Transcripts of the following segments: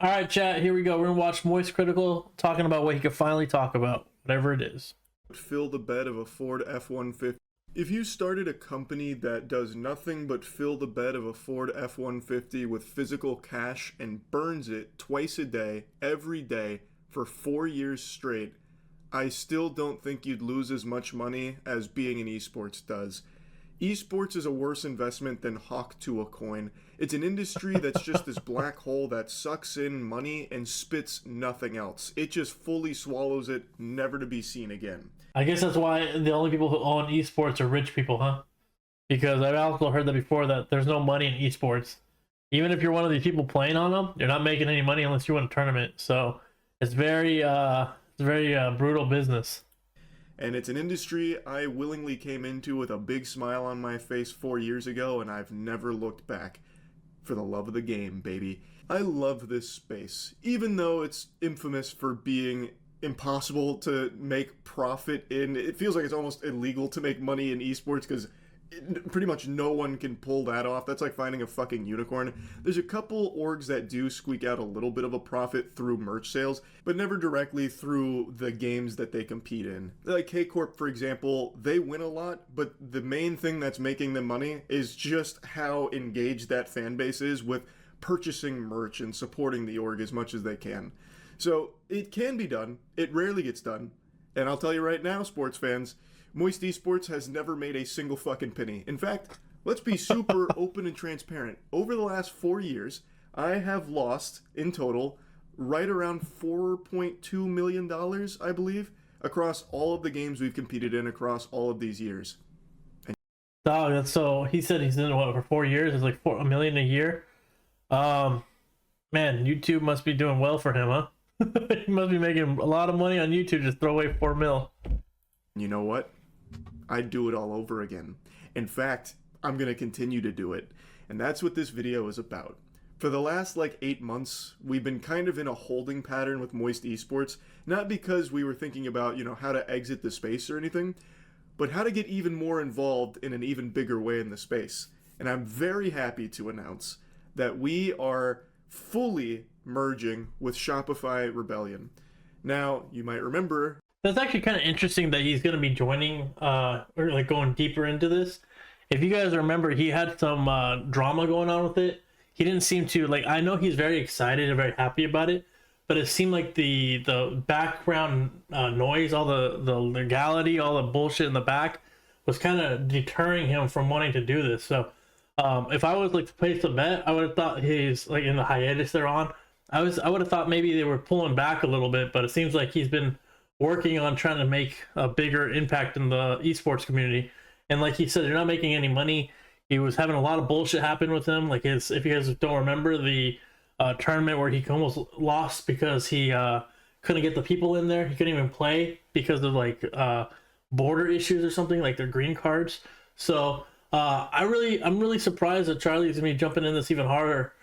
All right, chat, here we go. We're gonna watch Moist Critical talking about what he could finally talk about, whatever it is. Fill the bed of a Ford F-150. If you started a company that does nothing but fill the bed of a Ford F-150 with physical cash and burns it twice a day, every day, for 4 years straight, I still don't think you'd lose as much money as being in esports does. Esports is a worse investment than hawk to a coin. It's an industry that's just this black hole that sucks in money and spits nothing else. It just fully swallows it, never to be seen again. I guess that's why the only people who own esports are rich people, huh? Because I've also heard that before, that there's no money in esports. Even if you're one of these people playing on them, you're not making any money unless you win a tournament. So it's very brutal business. And it's an industry I willingly came into with a big smile on my face 4 years ago, and I've never looked back. For the love of the game, baby. I love this space, even though it's infamous for being impossible to make profit in. It feels like it's almost illegal to make money in esports because pretty much no one can pull that off. That's like finding a fucking unicorn. There's a couple orgs that do squeak out a little bit of a profit through merch sales, but never directly through the games that they compete in. Like K-Corp, for example, they win a lot, but the main thing that's making them money is just how engaged that fan base is with purchasing merch and supporting the org as much as they can. So it can be done. It rarely gets done. And I'll tell you right now, sports fans, Moist Esports has never made a single fucking penny. In fact, let's be super open and transparent. Over the last 4 years, I have lost, in total, right around $4.2 million, I believe, across all of the games we've competed in across all of these years. Oh, that's so. He said he's in what for 4 years? It's like $1 million a year. Man, YouTube must be doing well for him, huh? He must be making a lot of money on YouTube. Just throw away 4 mil. You know what? I'd do it all over again. In fact, I'm going to continue to do it. And that's what this video is about. For the last 8 months, we've been kind of in a holding pattern with Moist Esports, not because we were thinking about, how to exit the space or anything, but how to get even more involved in an even bigger way in the space. And I'm very happy to announce that we are fully merging with Shopify Rebellion. Now, you might remember, that's actually kind of interesting that he's going to be joining, or going deeper into this. If you guys remember, he had some drama going on with it. He didn't seem to, I know he's very excited and very happy about it, but it seemed like the background noise, all the legality, all the bullshit in the back was kind of deterring him from wanting to do this. So if I was to place a bet, I would have thought he's in the hiatus they're on. I would have thought maybe they were pulling back a little bit, but it seems like he's been working on trying to make a bigger impact in the esports community. And like he said, they're not making any money. He was having a lot of bullshit happen with him. If you guys don't remember the tournament where he almost lost because he couldn't get the people in there. He couldn't even play because of border issues or something, like their green cards. So I'm really surprised that Charlie's gonna be jumping in this even harder.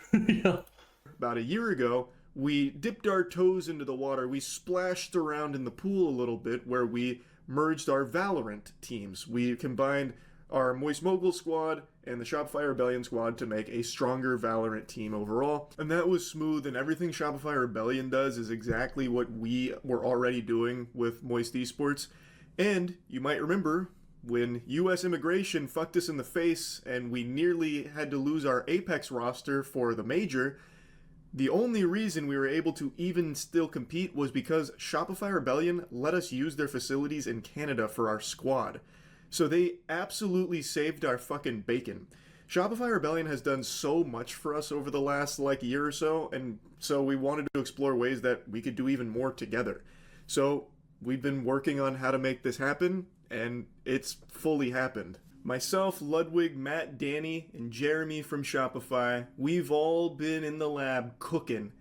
About a year ago, we dipped our toes into the water. We splashed around in the pool a little bit where we merged our Valorant teams. We combined our Moist Mogul squad and the Shopify Rebellion squad to make a stronger Valorant team overall. And that was smooth, and everything Shopify Rebellion does is exactly what we were already doing with Moist Esports. And you might remember when US immigration fucked us in the face and we nearly had to lose our Apex roster for the major, the only reason we were able to even still compete was because Shopify Rebellion let us use their facilities in Canada for our squad. So they absolutely saved our fucking bacon. Shopify Rebellion has done so much for us over the last year or so, and so we wanted to explore ways that we could do even more together. So we've been working on how to make this happen, and it's fully happened. Myself, Ludwig, Matt, Danny, and Jeremy from Shopify, we've all been in the lab cooking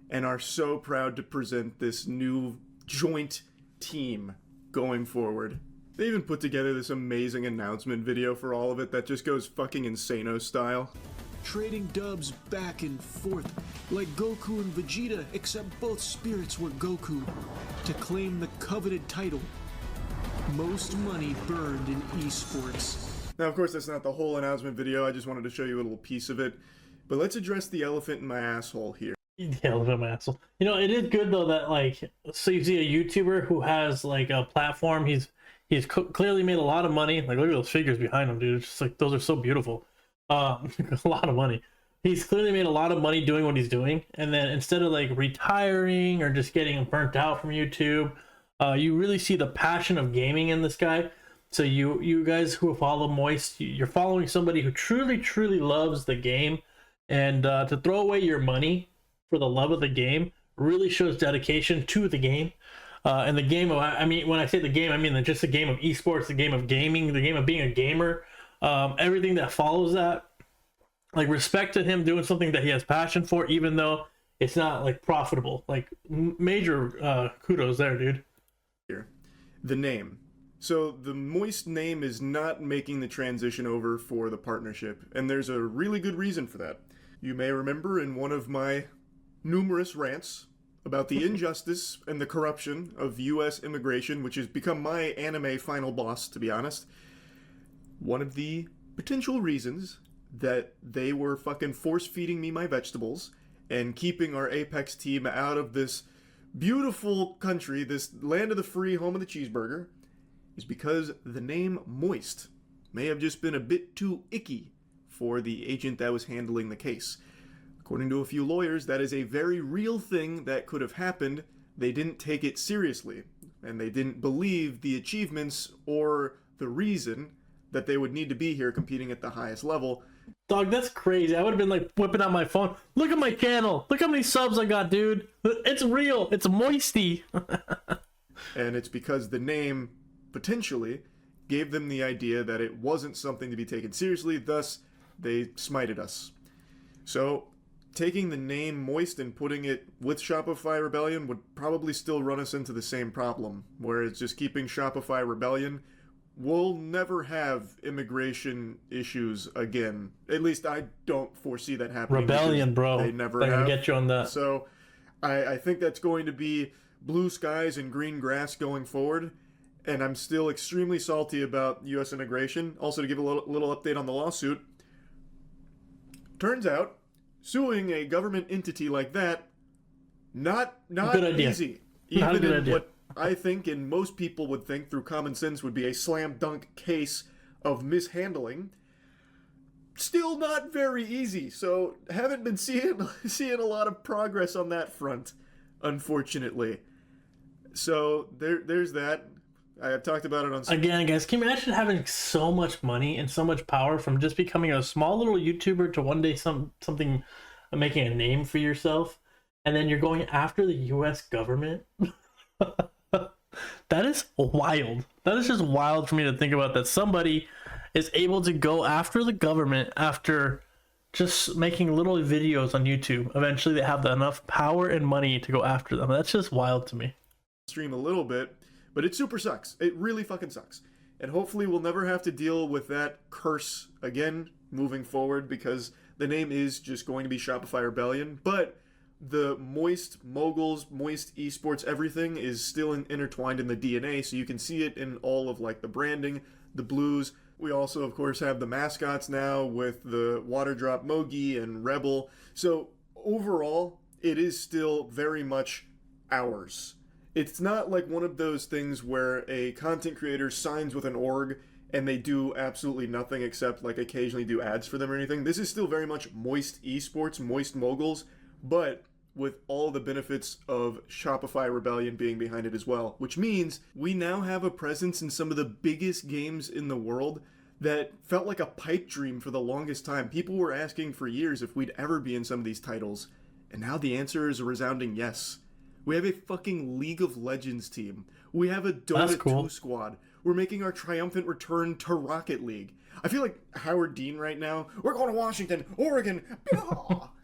and are so proud to present this new joint team going forward. They even put together this amazing announcement video for all of it that just goes fucking insano style. Trading dubs back and forth like Goku and Vegeta, except both spirits were Goku, to claim the coveted title. Most money burned in esports. Now, of course, that's not the whole announcement video. I just wanted to show you a little piece of it. But let's address the elephant in my asshole here. Yeah, look at my asshole. You know, it is good though that like, so you see a YouTuber who has like a platform. Clearly made a lot of money. Like, look at those figures behind him, dude. It's just like those are so beautiful. A lot of money. He's clearly made a lot of money doing what he's doing, and then instead of like retiring or just getting burnt out from YouTube, you really see the passion of gaming in this guy. So you guys who follow Moist, you're following somebody who truly loves the game, and to throw away your money for the love of the game really shows dedication to the game. And the game of, I mean, when I say the game, I mean just the game of esports, the game of gaming, the game of being a gamer, everything that follows that. Like, respect to him doing something that he has passion for, even though it's not like profitable. Like, major kudos there, dude. Here, the name. So the Moist name is not making the transition over for the partnership, and there's a really good reason for that. You may remember in one of my numerous rants about the injustice and the corruption of U.S. immigration, which has become my anime final boss, to be honest. One of the potential reasons that they were fucking force-feeding me my vegetables and keeping our Apex team out of this beautiful country, this land of the free, home of the cheeseburger, is because the name Moist may have just been a bit too icky for the agent that was handling the case. According to a few lawyers, that is a very real thing that could have happened. They didn't take it seriously, and they didn't believe the achievements or the reason that they would need to be here competing at the highest level. Dog, that's crazy. I would have been like whipping out my phone. Look at my channel. Look how many subs I got, dude. It's real. It's Moisty. And it's because the name potentially gave them the idea that it wasn't something to be taken seriously, thus they smited us. So taking the name Moist and putting it with Shopify Rebellion would probably still run us into the same problem, where it's just keeping Shopify Rebellion. We'll never have immigration issues again. At least I don't foresee that happening. Rebellion, bro. They never They're have. gonna get you on that. So I think that's going to be blue skies and green grass going forward. And I'm still extremely salty about U.S. immigration. Also, to give a little update on the lawsuit, turns out suing a government entity like that, not easy. Even in what I think and most people would think through common sense would be a slam dunk case of mishandling, still not very easy. So haven't been seeing a lot of progress on that front, unfortunately. So there's that. I have talked about it on... Again, guys, can you imagine having so much money and so much power from just becoming a small little YouTuber to one day something making a name for yourself, and then you're going after the U.S. government? That is wild. That is just wild for me to think about, that somebody is able to go after the government after just making little videos on YouTube. Eventually they have enough power and money to go after them. That's just wild to me. Stream a little bit, but it super sucks. It really fucking sucks. And hopefully we'll never have to deal with that curse again moving forward, because the name is just going to be Shopify Rebellion. But the Moist Moguls, Moist Esports, everything is still intertwined in the DNA, so you can see it in all of like the branding, the blues. We also, of course, have the mascots now with the Water Drop Mogi and Rebel. So overall, it is still very much ours. It's not like one of those things where a content creator signs with an org and they do absolutely nothing except like occasionally do ads for them or anything. This is still very much Moist Esports, Moist Moguls, but with all the benefits of Shopify Rebellion being behind it as well, which means we now have a presence in some of the biggest games in the world that felt like a pipe dream for the longest time. People were asking for years if we'd ever be in some of these titles, and now the answer is a resounding yes. We have a fucking League of Legends team. We have a Dota 2 squad. We're making our triumphant return to Rocket League. I feel like Howard Dean right now. We're going to Washington, Oregon.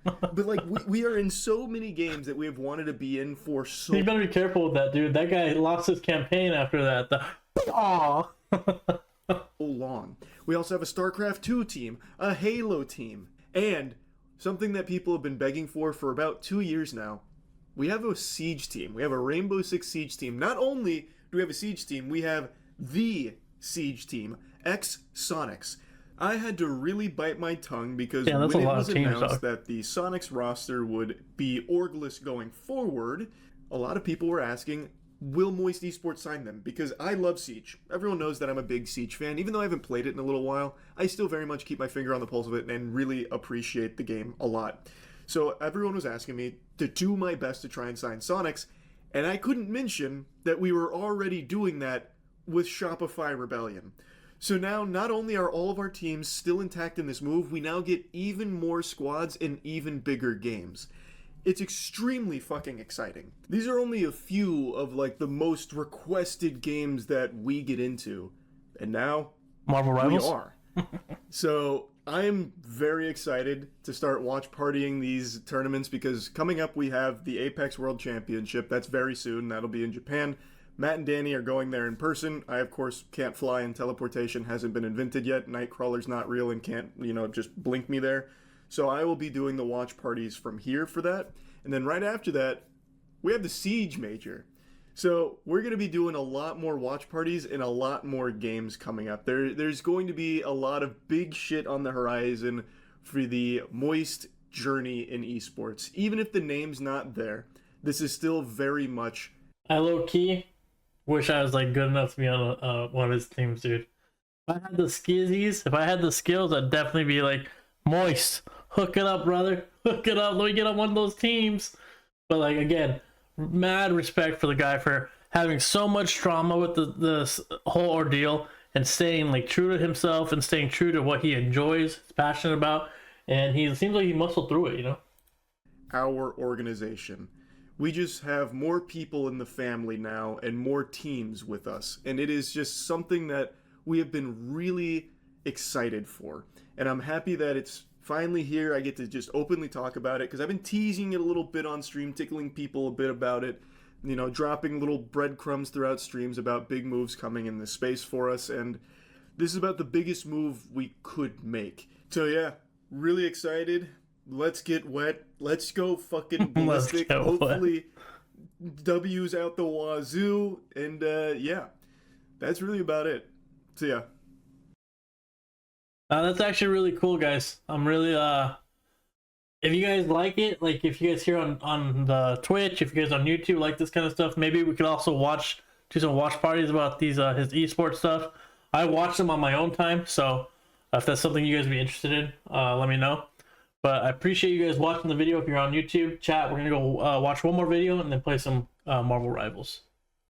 But like we are in so many games that we have wanted to be in for so... You better be careful with that, dude. That guy lost his campaign after that. long. We also have a StarCraft 2 team, a Halo team, and something that people have been begging for about 2 years now. We have a Siege team. We have a Rainbow Six Siege team. Not only do we have a Siege team, we have the Siege team, ex-Sonics. I had to really bite my tongue because Yeah, that's when a it lot was of teams, announced dog. that the Sonics roster would be orgless going forward, a lot of people were asking, will Moist Esports sign them? Because I love Siege. Everyone knows that I'm a big Siege fan. Even though I haven't played it in a little while, I still very much keep my finger on the pulse of it and really appreciate the game a lot. So everyone was asking me to do my best to try and sign Sonics, and I couldn't mention that we were already doing that with Shopify Rebellion. So now, not only are all of our teams still intact in this move, we now get even more squads and even bigger games. It's extremely fucking exciting. These are only a few of like the most requested games that we get into. And now Marvel we Rivals. are. So I'm very excited to start watch partying these tournaments because coming up we have the Apex World Championship. That's very soon. That'll be in Japan. Matt and Danny are going there in person. I, of course, can't fly and teleportation hasn't been invented yet. Nightcrawler's not real and can't, just blink me there. So I will be doing the watch parties from here for that. And then right after that, we have the Siege Major. So we're going to be doing a lot more watch parties and a lot more games coming up. There's going to be a lot of big shit on the horizon for the Moist journey in esports. Even if the name's not there, this is still very much... I low-key wish I was like good enough to be on one of his teams, dude. If I had the skizzies, if I had the skills, I'd definitely be like, Moist, hook it up, brother. Hook it up. Let me get on one of those teams. But like, again, mad respect for the guy for having so much trauma with this whole ordeal and staying like true to himself and staying true to what he enjoys, is passionate about, and he seems like he muscled through it, Our organization. We just have more people in the family now and more teams with us, and it is just something that we have been really excited for. And I'm happy that it's finally here. I get to just openly talk about it because I've been teasing it a little bit on stream, tickling people a bit about it, dropping little breadcrumbs throughout streams about big moves coming in this space for us. And this is about the biggest move we could make. So yeah, really excited. Let's get wet. Let's go fucking ballistic. Hopefully W's out the wazoo. And yeah, that's really about it. So yeah. That's actually really cool, guys. I'm really if you guys like it, like if you guys here on the Twitch, if you guys on YouTube like this kind of stuff, maybe we could also do some watch parties about these his esports stuff. I watch them on my own time, so if that's something you guys would be interested in, let me know. But I appreciate you guys watching the video. If you're on YouTube, chat, we're gonna go watch one more video and then play some Marvel Rivals.